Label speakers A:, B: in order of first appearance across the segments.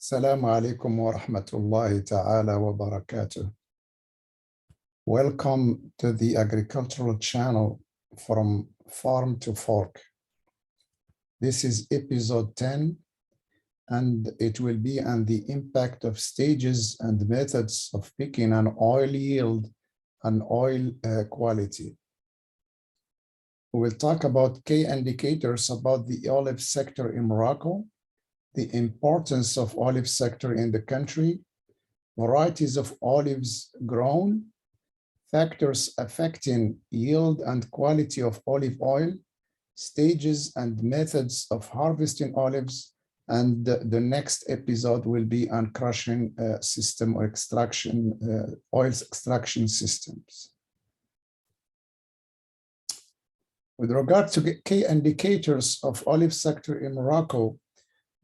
A: Assalamu alaikum wa rahmatullahi ta'ala wa barakatuh. Welcome to the agricultural channel from farm to fork. This is episode 10, and it will be on the impact of stages and methods of picking an oil yield and oil quality. We will talk about key indicators about the olive sector in Morocco, the importance of olive sector in the country, varieties of olives grown, factors affecting yield and quality of olive oil, stages and methods of harvesting olives, and the next episode will be on crushing system or extraction, oil extraction systems. With regard to key indicators of olive sector in Morocco,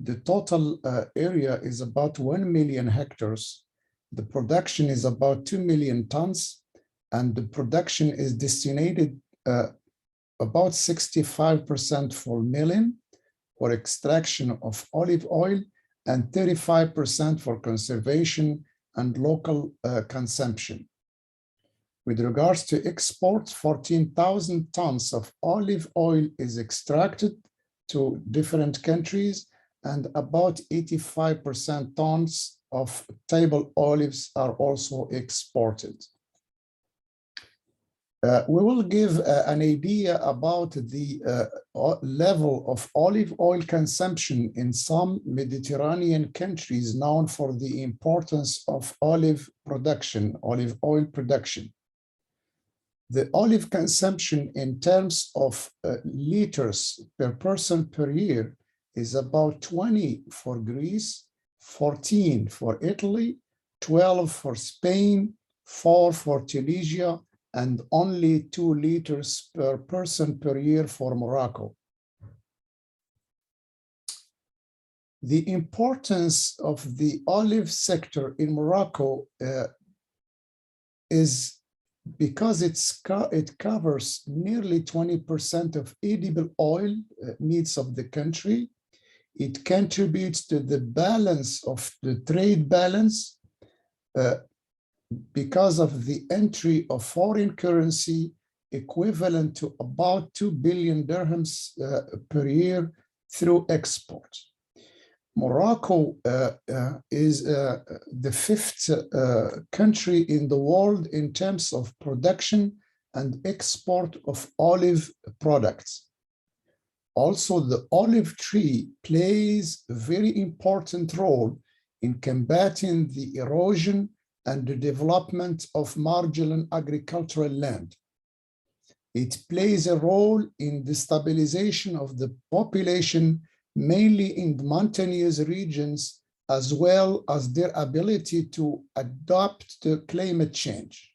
A: the total area is about 1 million hectares. The production is about 2 million tons, and the production is destinated about 65% for milling, for extraction of olive oil, and 35% for conservation and local consumption. With regards to exports, 14,000 tons of olive oil is extracted to different countries, and about 85% tons of table olives are also exported. We will give an idea about the level of olive oil consumption in some Mediterranean countries known for the importance of olive production, olive oil production. The olive consumption in terms of liters per person per year is about 20 for Greece, 14 for Italy, 12 for Spain, 4 for Tunisia, and only 2 liters per person per year for Morocco. The importance of the olive sector in Morocco is because it covers nearly 20% of edible oil needs of the country. It contributes to the balance of the trade balance because of the entry of foreign currency equivalent to about 2 billion dirhams per year through export. Morocco is the 5th country in the world in terms of production and export of olive products. Also, the olive tree plays a very important role in combating the erosion and the development of marginal agricultural land. It plays a role in the stabilization of the population, mainly in the mountainous regions, as well as their ability to adapt to climate change.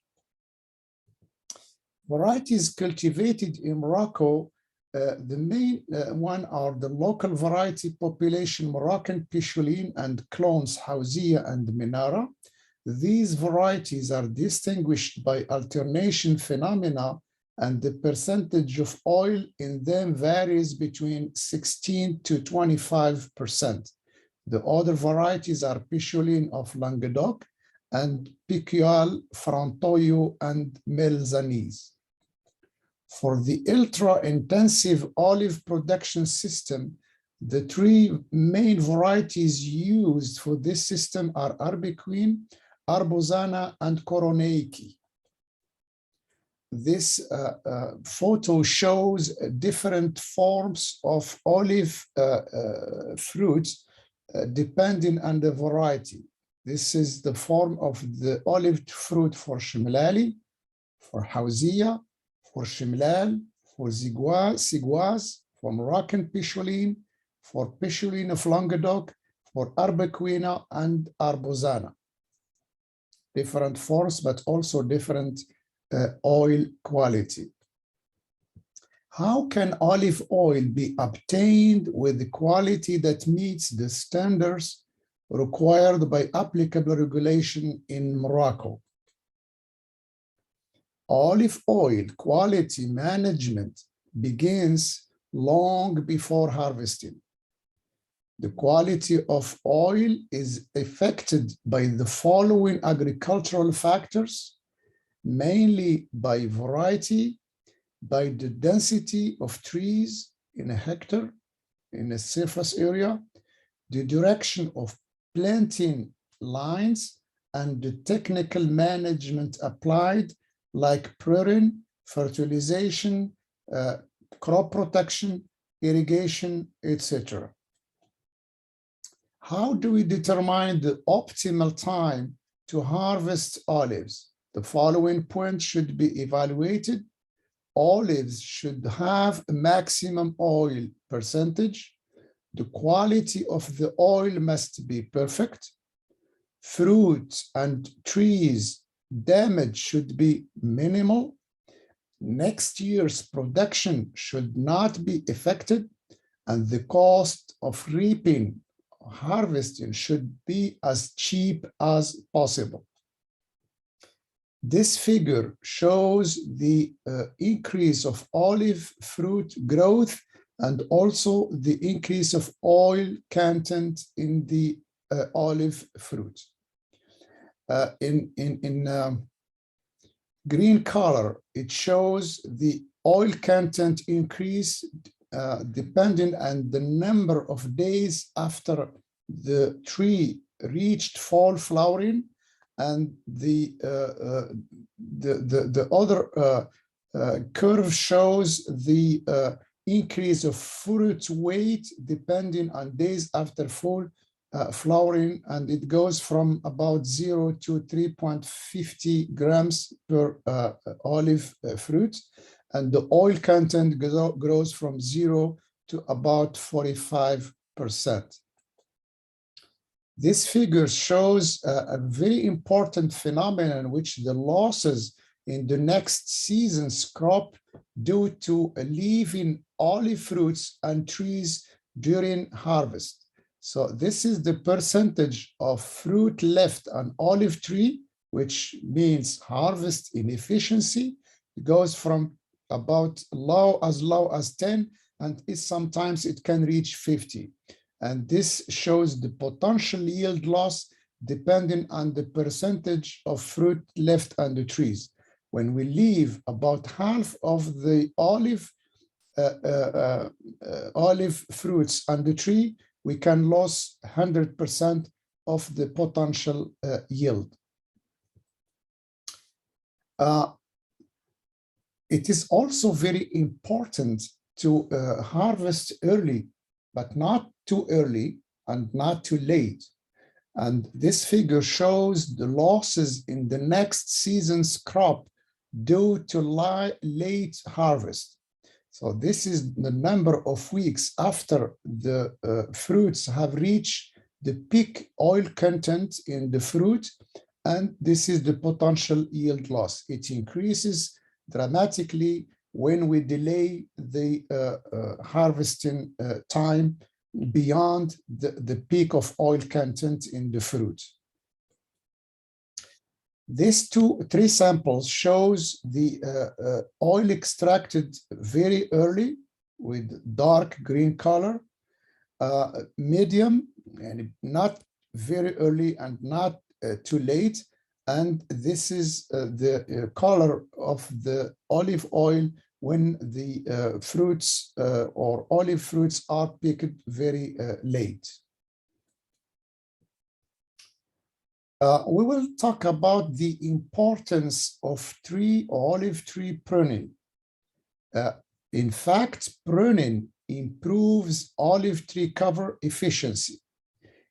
A: Varieties cultivated in Morocco, the main one are the local variety population Moroccan Picholine and clones Hawziya and Minara. These varieties are distinguished by alternation phenomena, and the percentage of oil in them varies between 16 to 25%. The other varieties are Picholine of Languedoc and Picual, Frantoio, and Melzanese. For the ultra-intensive olive production system, the 3 main varieties used for this system are Arbequeen, Arbosana, and Koroneiki. This photo shows different forms of olive fruits depending on the variety. This is the form of the olive fruit for Shimlali, for Hawziya, for Shimlal, for Sigouaz, for Moroccan Picholine, for Picholine of Languedoc, for Arbequina and Arbosana. Different forms, but also different oil quality. How can olive oil be obtained with the quality that meets the standards required by applicable regulation in Morocco? Olive oil quality management begins long before harvesting. The quality of oil is affected by the following agricultural factors, mainly by variety, by the density of trees in a hectare, in a surface area, the direction of planting lines, and the technical management applied, like pruning, fertilization, crop protection, irrigation, etc. How do we determine the optimal time to harvest olives? The following points should be evaluated. Olives should have a maximum oil percentage. The quality of the oil must be perfect. Fruits and trees damage should be minimal. Next year's production should not be affected, and the cost of reaping, harvesting should be as cheap as possible. This figure shows the increase of olive fruit growth and also the increase of oil content in the olive fruit. In green color, it shows the oil content increase depending on the number of days after the tree reached fall flowering, and the other curve shows the increase of fruit weight depending on days after fall flowering, and it goes from about 0 to 3.50 grams per olive fruit, and the oil content grows from 0 to about 45%. This figure shows a very important phenomenon, which the losses in the next season's crop due to leaving olive fruits and trees during harvest. So this is the percentage of fruit left on olive tree, which means harvest inefficiency. It goes from about low as 10, and sometimes it can reach 50. And this shows the potential yield loss depending on the percentage of fruit left on the trees. When we leave about half of the olive fruits on the tree, we can lose 100% of the potential yield. It is also very important to harvest early, but not too early and not too late. And this figure shows the losses in the next season's crop due to late harvest. So this is the number of weeks after the fruits have reached the peak oil content in the fruit, and this is the potential yield loss. It increases dramatically when we delay the harvesting time beyond the peak of oil content in the fruit. These three samples shows the oil extracted very early with dark green color, medium and not very early and not too late, and this is the color of the olive oil when the fruits or olive fruits are picked very late. We will talk about the importance of olive tree pruning. In fact, pruning improves olive tree cover efficiency.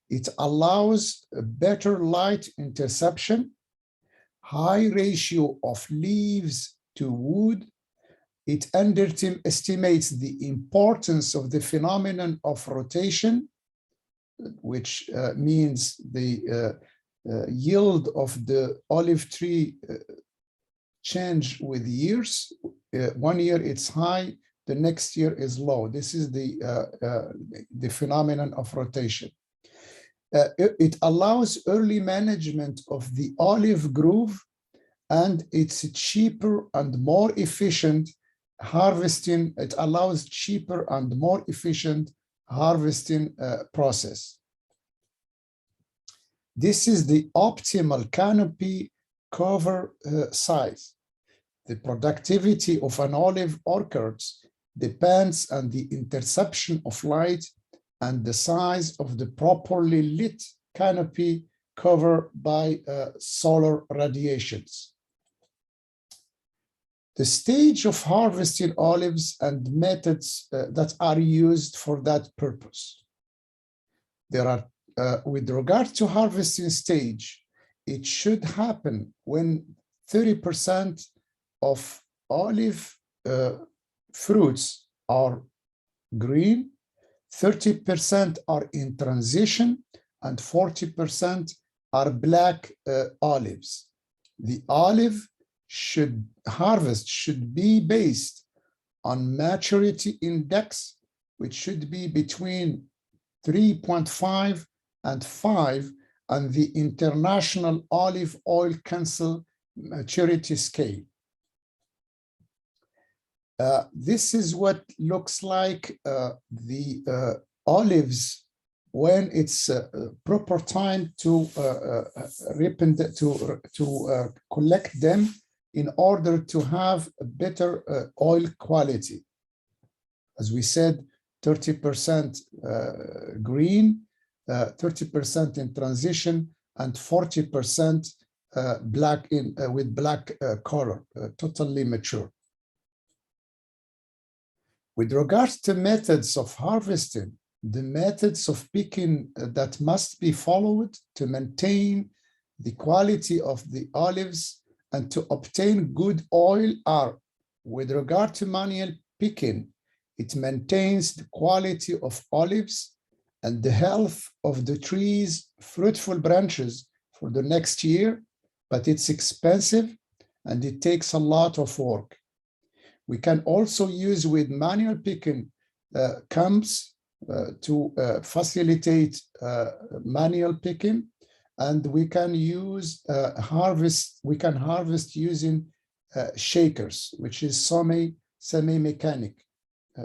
A: It allows a better light interception, high ratio of leaves to wood. It underestimates the importance of the phenomenon of rotation, which means the yield of the olive tree change with years. 1 year it's high, the next year is low. This is the phenomenon of rotation. It allows early management of the olive groove, and it's cheaper and more efficient harvesting. It allows cheaper and more efficient harvesting process. This is the optimal canopy cover size. The productivity of an olive orchard depends on the interception of light and the size of the properly lit canopy cover by solar radiations. The stage of harvesting olives and methods that are used for that purpose. There are, with regard to harvesting stage, it should happen when 30% of olive fruits are green, 30% are in transition, and 40% are black olives. The olive harvest should be based on maturity index, which should be between 3.5 and 5 on the International Olive Oil Council maturity scale. This is what looks like the olives when it's proper time to collect them in order to have a better oil quality. As we said, 30% green, 30% in transition, and 40% black with black color, totally mature. With regards to methods of harvesting, the methods of picking that must be followed to maintain the quality of the olives and to obtain good oil are, with regard to manual picking, it maintains the quality of olives and the health of the tree's fruitful branches for the next year, but it's expensive and it takes a lot of work. We can also use with manual picking combs to facilitate manual picking, and we can use harvest using shakers, which is semi-mechanic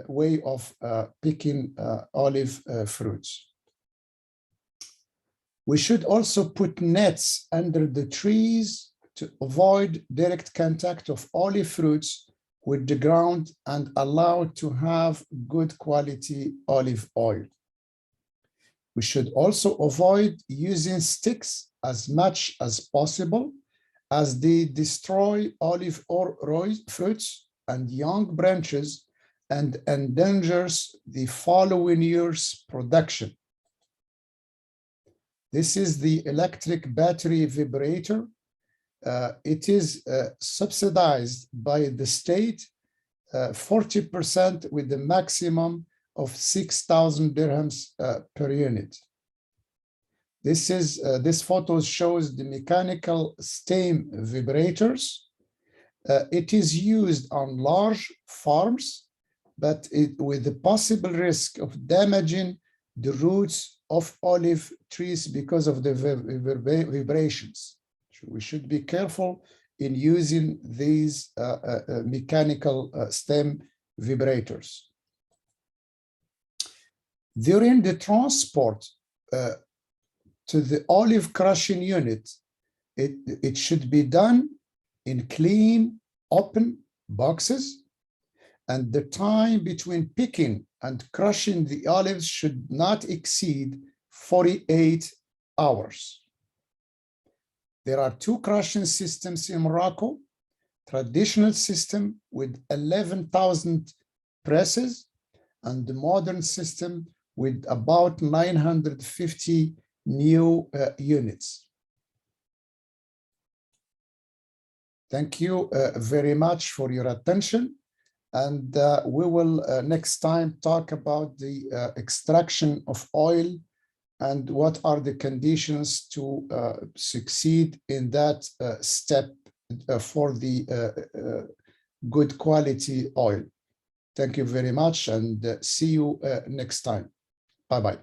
A: way of picking olive fruits. We should also put nets under the trees to avoid direct contact of olive fruits with the ground and allow to have good quality olive oil. We should also avoid using sticks as much as possible, as they destroy olive fruits and young branches and endangers the following year's production. This is the electric battery vibrator. It is subsidized by the state, 40% with the maximum of 6,000 dirhams per unit. This photo shows the mechanical stem vibrators. It is used on large farms, but with the possible risk of damaging the roots of olive trees because of the vibrations. We should be careful in using these mechanical stem vibrators. During the transport to the olive crushing unit, it should be done in clean, open boxes, and the time between picking and crushing the olives should not exceed 48 hours. There are two crushing systems in Morocco: traditional system with 11,000 presses, and the modern system with about 950 new units. Thank you very much for your attention. And we will next time talk about the extraction of oil and what are the conditions to succeed in that step for the good quality oil. Thank you very much, and see you next time. Bye-bye.